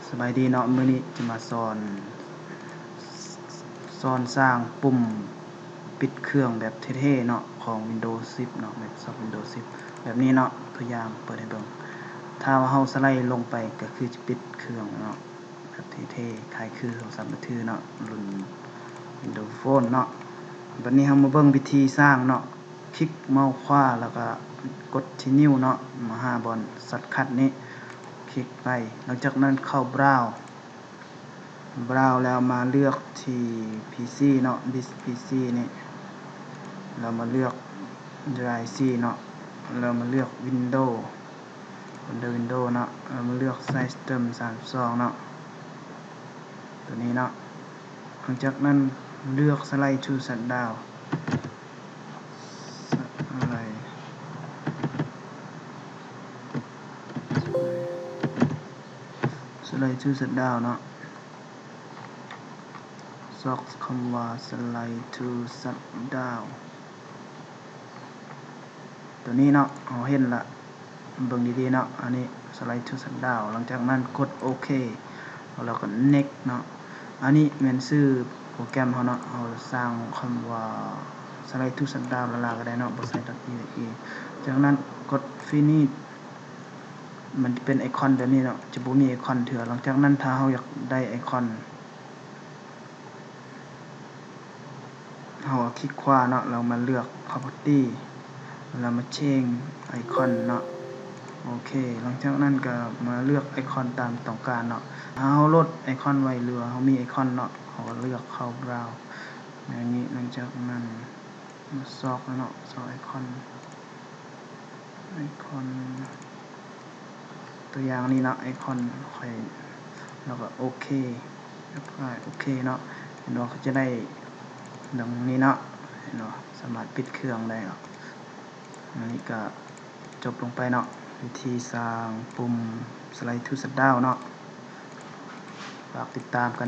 สบายดีเนาะมื้อนี้จะมาสอนสร้างปุ่มปิดเครื่องแบบเท่ๆเนาะของ Windows 10 เนาะ Microsoft Windows 10 แบบนี้เนาะตัวอย่างเปิดให้เบิ่งถ้าว่าเฮาสไลด์ลงไปก็คือจะปิดเครื่องเนาะแบบเท่ๆคล้ายคือโทรศัพท์มือถือเนาะรุ่น Windows Phone เนาะบัดนี้เฮามาเบิ่งวิธีสร้างเนาะคลิกเมาส์ขวาแล้วก็กดที่นิ้วเนาะมาหาบอนช็อตคัทนี้คลิกไปหลังจากนั้นเข้าเบราว์แล้วมาเลือกที่ PC เนาะ This PC นี่เรามาเลือก Drive C เนาะเรามาเลือก Windows เนาะเรามาเลือก System 32 เนาะตัวนี้เนาะหลังจากนั้นเลือก Slide to Shutdown Slide to Shutdown เนาะซอกคำว่า Slide to Shutdown ตัวนี้เนาะเราเห็นละเบิ่งดีๆเนาะอันนี้ Slide to Shutdown หลังจากนั้นกดโอเคแล้วก็ Next เนาะอันนี้แม่นชื่อโปรแกรมเฮาเนาะเราสร้างคำว่า Slide to Shutdown ละก็ได้เนาะบ่ใส่ .exe จากนั้นกด Finish มันจะเป็นไอคอนแบบนี้เนาะจะบ่มีไอคอนเถื่อหลังจากนั้นถ้าเราอยากได้ไอคอนเราคลิกขวาเนาะเรามาเลือก Property เรามา Change ไอคอนเนาะโอเคหลังจากนั้นก็มาเลือกไอคอนตามต้องการเนาะถ้าเราลดไอคอนไว้หรือเรามีไอคอนเนาะเราก็เลือกเข้าเบราว์อย่างนี้หลังจากนั้นมาซอกแล้วเนาะซอกไอคอนตัวอย่างนี้เนาะไอคอนค่อยแล้วก็โอเคแล้วก็โอเคเนาะเห็นว่าเขาจะได้ดังนี้เนาะเห็นว่าสามารถปิดเครื่องได้เนาะอันนี้ก็จบลงไปเนาะวิธีสร้างปุ่ม Slide to Shutdown เนาะฝากติดตามกัน